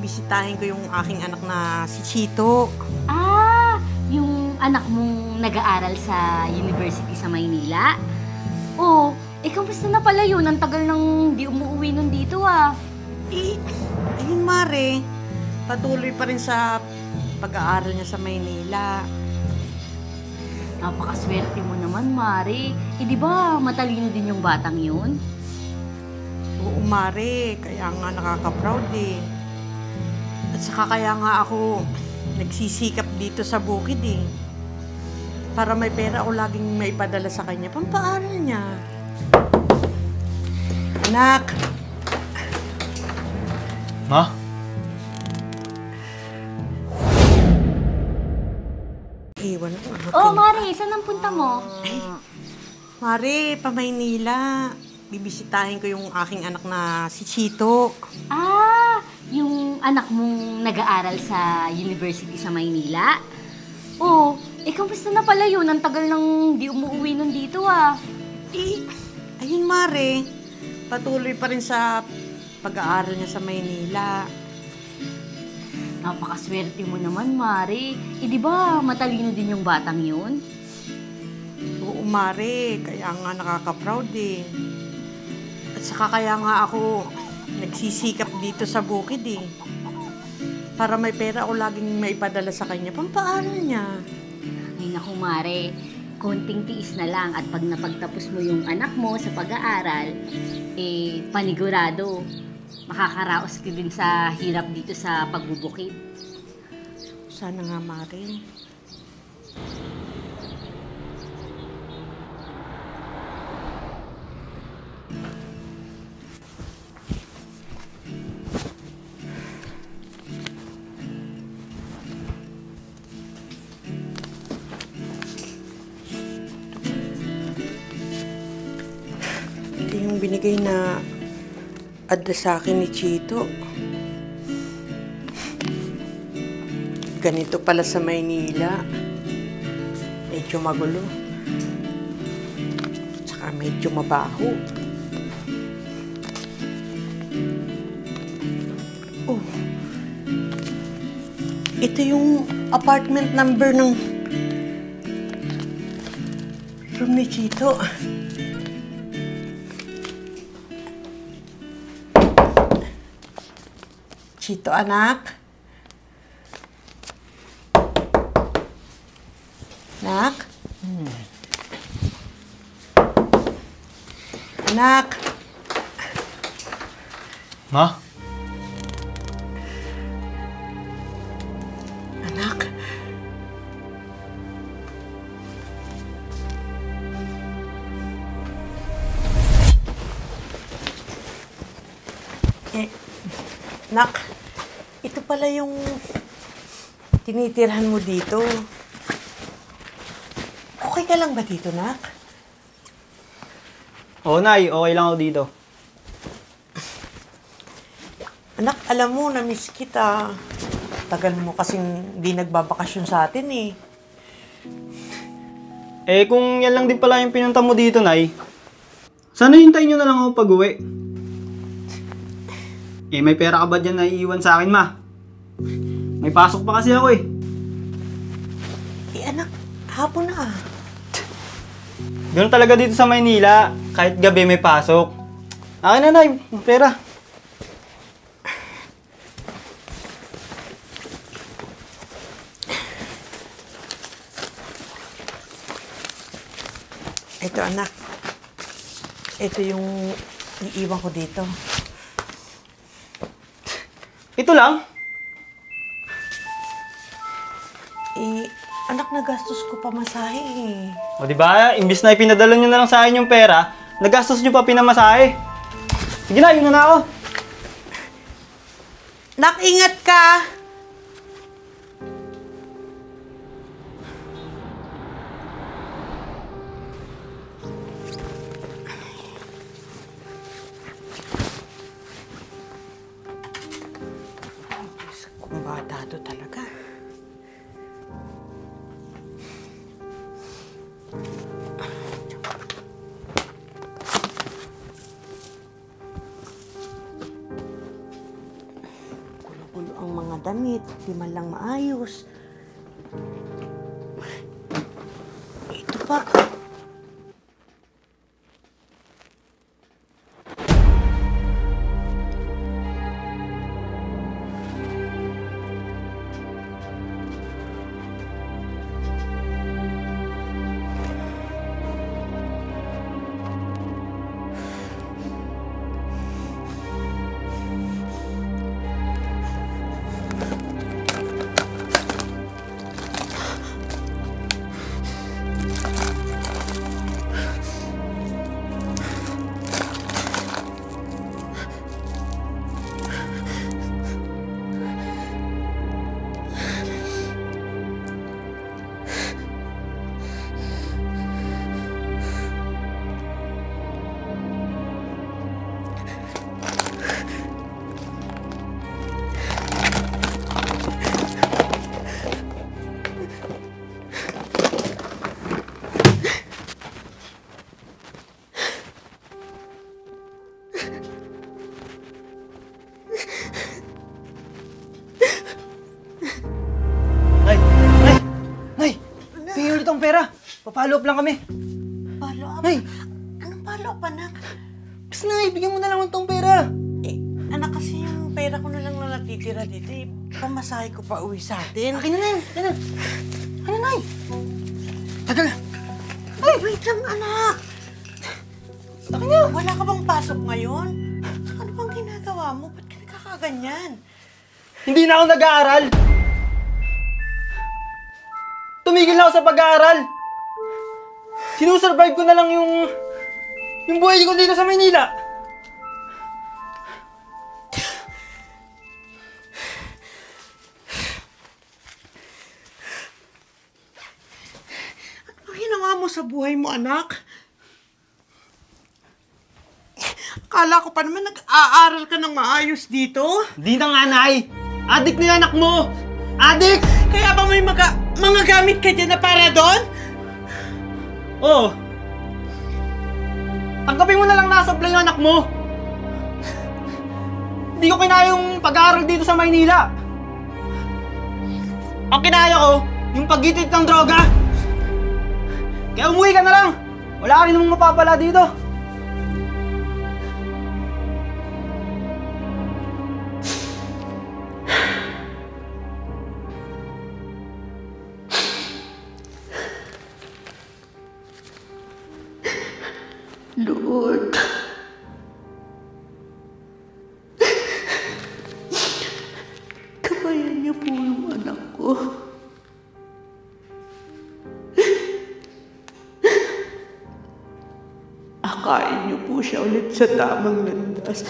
bibisitahin ko yung aking anak na si Chito. Ah, yung anak mong nag-aaral sa university sa Maynila? Oh, kamusta na pala yun? Ang tagal nang di umuwi nun dito ah. Ayun Mare, patuloy pa rin sa pag-aaral niya sa Maynila. Napakaswerte mo naman, Mare. Di ba matalino din yung batang yun? Oo Mare, kaya nga nakaka-proud eh. At saka kaya nga ako nagsisikap dito sa bukid eh. Para may pera ako laging maipadala sa kanya, pampaaral niya. Anak! Ma? Iwan ko. Oh, Mare, saan ang punta mo? Mare, pa Maynila. Bibisitahin ko yung aking anak na si Chito. Ah, yung anak mong nag-aaral sa university sa Maynila? Oh, kamusta na pala yun? Ang tagal nang di umuwi nun dito ah. Ayun Mare, patuloy pa rin sa pag-aaral niya sa Maynila. Napakaswerte mo naman, Mare. Di ba matalino din yung batang yun? Oo Mare, kaya nga nakaka-proud eh. At saka kaya nga ako nagsisikap dito sa bukid eh. Para may pera ako laging maipadala sa kanya, pampaaral niya. Ay naku, Mare. Konting tiis na lang at pag napagtapos mo yung anak mo sa pag-aaral, panigurado, makakaraos ka din sa hirap dito sa pagbubukid. Sana nga Mare. Ito yung binigay na address sa akin ni Chito. Ganito pala sa Maynila. Medyo magulo. Tsaka medyo mabaho. Oh. Ito yung apartment number ng room ni Chito. Chito, anak? Anak? Anak? Ma? Anak? Nak, ito pala yung tinitirhan mo dito. Okay ka lang ba dito, Nak? Oo, Nay. Okay lang ako dito. Anak, alam mo, na-miss kita. Tagal mo kasing di nagbabakasyon sa atin eh. Kung yan lang din pala yung pinunta mo dito, Nay, sana hintayin nyo na lang ako pag-uwi. May pera ka ba dyan na iiwan sa akin, Ma? May pasok pa kasi ako eh. Anak, hapon na ah. Ganun talaga dito sa Maynila. Kahit gabi may pasok. Akin na, Nay. Pera. Ito, anak. Ito yung iiwan ko dito. Ito lang? Anak, nagastos ko pa masahe eh. O diba, imbis na ipinadala nyo na lang sa akin yung pera, nagastos nyo pa pinamasahe. Sige na, yun na ako. Nak, ingat ka! Kumbata to talaga. Gulo-gulo mga damit, di man lang maayos. Ito pa. Pera. Pa-follow up lang kami. Follow up? Nay! Anong follow up, anak? Basta na, bigyan mo na lang tong pera. Anak, kasi yung pera ko na lang na natitira dito, pamasahe ko pa uwi sa atin. Akin na, Nay. Akin na. Ano, Nay? Tagal na. Ay, wait lang, anak. Akin na. Wala ka bang pasok ngayon? Ano bang ginagawa mo? Ba't ka nagkakaganyan? Hindi na ako nag-aaral. Tumigil na ako sa pag-aaral. Sinusurvive ko na lang yung buhay ko dito sa Maynila. Ano ginawa mo sa buhay mo, anak? Akala ko pa naman nag-aaral ka ng maayos dito. Di na nga, Nay. Adik na yung anak mo. Adik! Kaya ba may mga gamit ka dyan na para doon? Oo. Tanggapin mo na lang na-supply yung anak mo. Hindi ko kinaya yung pag-aaral dito sa Maynila. Ang kinaya ko, yung paggitit ng droga. Kaya umuwi ka na lang. Wala ka rin namang mapapala dito. Lord, kabayan niyo po yung anak ko. Akain niyo po siya ulit sa tamang landas.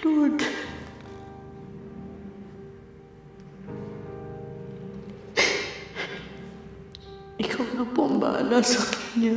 Lord, ikaw na po ang bahala sa kanya.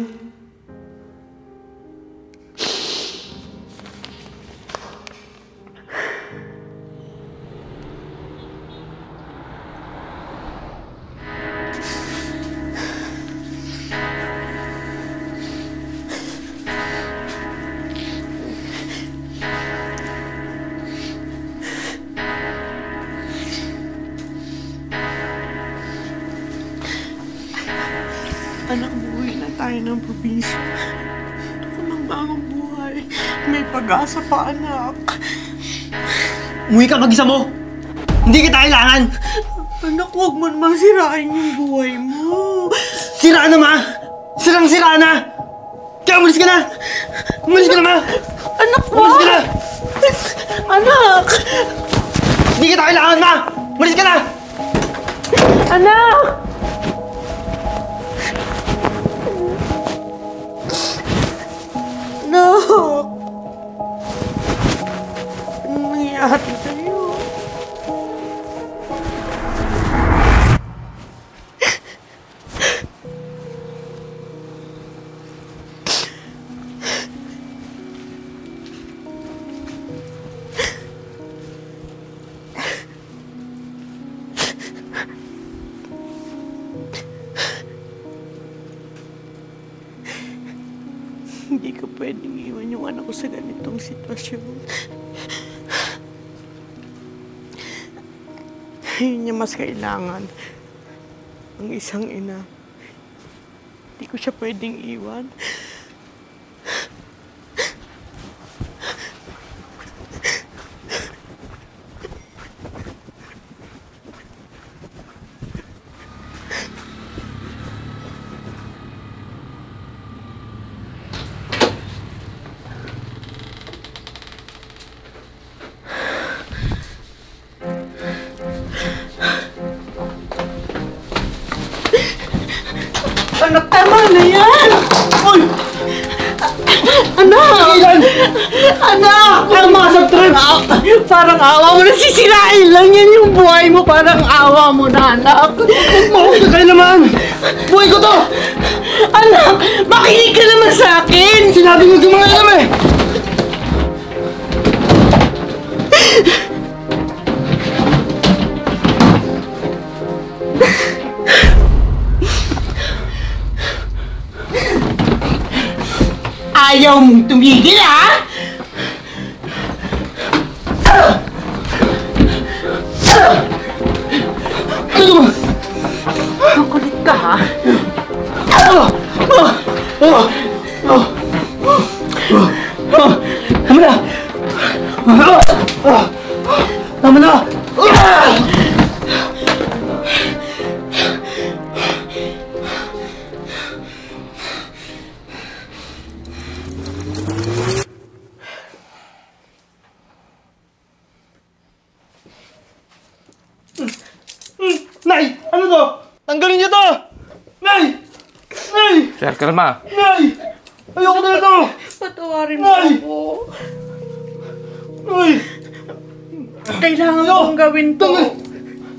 Anak, buhay na tayo ng probinsya. Ito ko ng bagong buhay. May pag-asa pa, anak. Umuwi ka mag-isa mo. Hindi kita kailangan. Anak, huwag mo namang sirain yung buhay mo. Sira na, Ma. Sirang-sira na. Kaya umalis ka na. Umalis ka na, Ma. Anak, Umalis ka na. Anak! Hindi kita kailangan, Ma. Umalis ka na. Anak! Anak! Anong nangyayari sa'yo? Hindi ko pwedeng iwan yung anak ko sa ganitong sitwasyon. Yun niya mas kailangan. Ang isang ina. Hindi ko siya pwedeng iwan. Anak, tama na yan! Uy! Anak! Ilan? Anak! Ang mga sa trip! Parang awa mo na, sisirain lang yan yung buhay mo. Parang awa mo na, anak. Mahusga kayo naman! Buhay ko to! Anak! Makinig ka naman sa akin! Sinabi mo gumaya naman eh! Ayaw mong tumigil, ha? Ano ba? Ang kulit ka, ha? Tama na! Tama na! Nay! Ano to? Tanggalin niyo to! Nay! Nay! Sir, kalma. Nay! Ayoko na ito! Patawarin mo Nay! ako. Nay! Kailangan kong gawin to.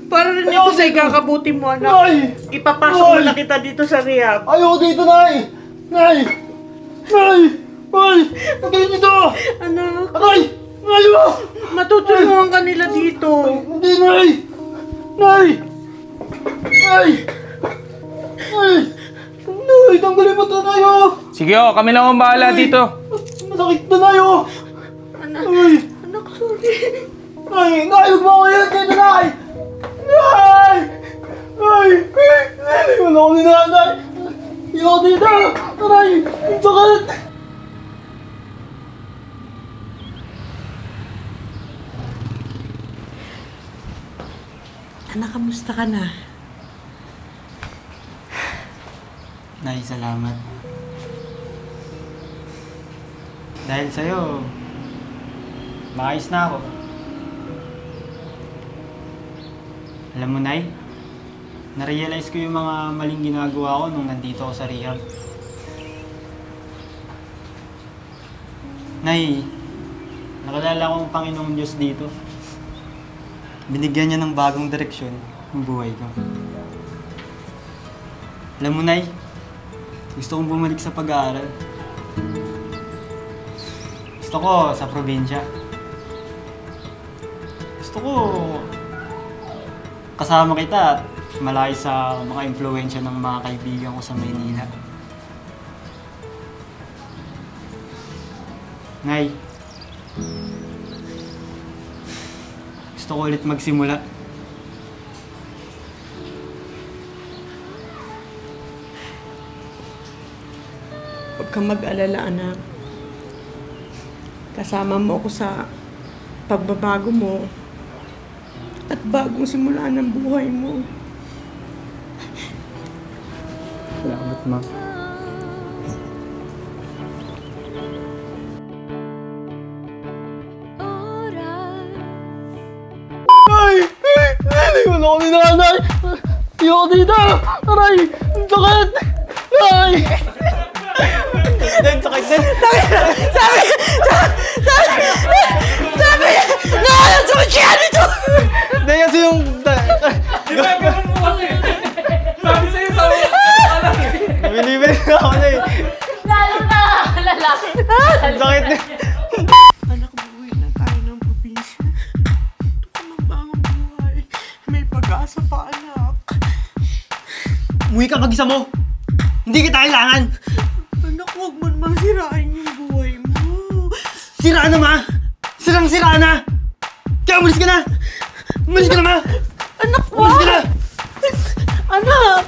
Para rin ito sa ikakabuti mo, anak. Nay! Ipapasok mo na kita dito sa rehab. Ayoko dito, Nay! Nay! Nay! Nay! Tanggalin niyo to! Anak, Nay! Nay! matutulungan ka nila dito. Hindi, Nay! Nay! Nay! Nay! Nay! Tanggalin mo to, Nay! Sige, kami na ang bahala dito. Masakit na, Nay! Anak, Nay! anak, sorry. Nay! Nay! Huwag mo ako yan dito, Nay! Nay! Nay! Nay! Wala ko ni Nanay! Ayoko dito! Nay! Ang sakit! Anak, kamusta ka na? Nay, salamat. Dahil sa'yo, maayos na ako. Alam mo, Nay, na-realize ko yung mga maling ginagawa ko nung nandito ako sa rehab. Nay, nakalala ko ang Panginoong Diyos dito. Binigyan niya ng bagong direksyon yung buhay ko. Alam mo, Nay, gusto kong bumalik sa pag-aaral. Gusto ko sa probinsya. Gusto ko kasama kita at malayo sa mga impluwensya ng mga kaibigan ko sa Maynila. Nay, gusto ko ulit magsimula. Huwag kang mag-alala, anak. Kasama mo ako sa pagbabago mo at bagong simula ng buhay mo. Salamat, Ma. Ay! Ay! Wala ko ni Nanay! Ayoko dito! Aray! Ang sakit! Ay! Sakit din! Sakit siya nito! Hindi kasi yung... Di ba, ganun mo kasi. Sabi sa'yo sa anak eh. Nabilibili na ako na eh. Lalo na! Lalaki. Ang sakit na. Anak, buhay na tayo ng probinsya. Ito ka ng bagong buhay. May pag-asa pa, anak. Umuwi ka mag-isa mo. Hindi kita kailangan. Anak, huwag mo namang sirain Sira na, ma! Sirang-sira na! Kaya umalis ka na! Umalis ka na, ma! Anak ko! Umalis ka na! Anak!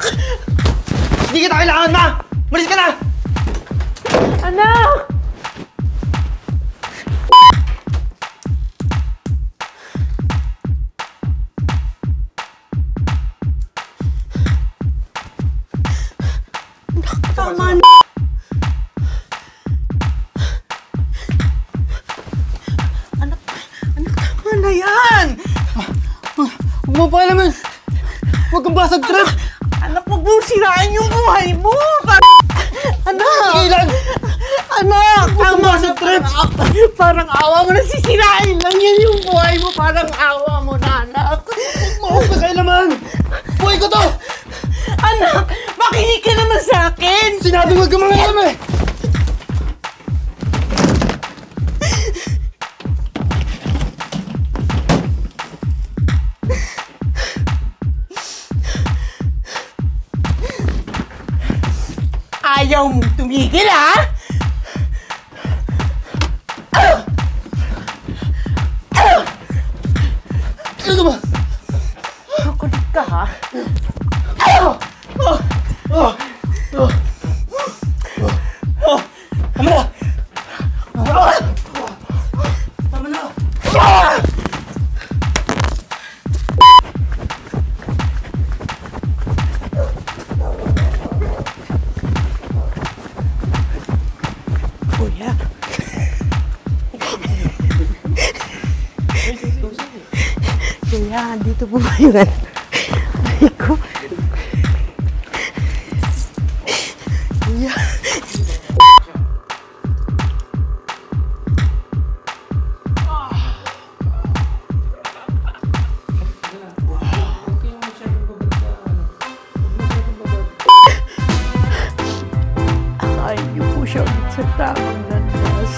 Hindi kita kailangan, ma! Umalis ka na! Anak! Tama na. Anak, tama na yan. Huwag mo pa alaman! Huwag kang basag trip! Anak, huwag mong sirain yung buhay mo. Anak! Kailan? Anak! Tama sa trip! Parang awa mo na, sisirain lang yan yung buhay mo. Parang awa mo na, anak. Huwag ka kailaman! Buhay ko to! Anak, makinig ka naman sa akin. Sinabi huwag ka mga alam eh! Ayaw mong tumigil, ha? Ano ba? Kulit ka, ha? Tama na! Tama na! Kuya. Kuya, dito po ba yung ay ko? Kuya. Akain niyo po siya ulit sa tamang landas.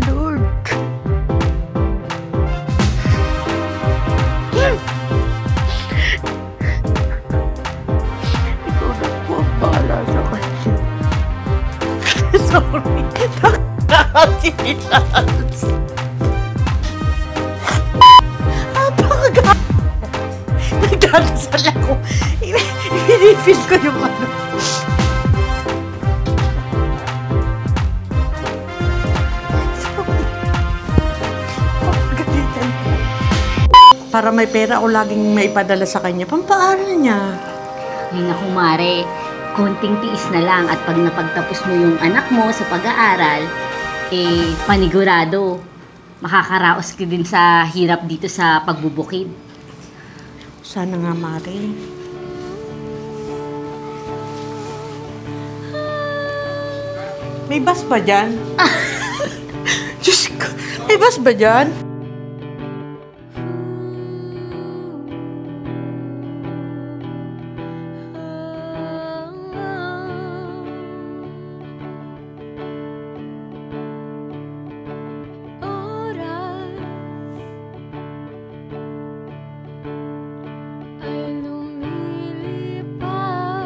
Lord. Ikaw na po ang bahala sa kanya. Sorry. Nakakasilas. Napakaga. Nagdadasal ako. I-refill ko yung ano. Pagalitan ko. Para may pera o laging may padala sa kanya, pampaaral niya. Ay naku, Mare. Konting tiis na lang at pag napagtapos mo yung anak mo sa pag-aaral, panigurado, makakaraos ka din sa hirap dito sa pagbubukid. Sana nga, Mare. May bus ba dyan? Diyos ko, may bus ba dyan?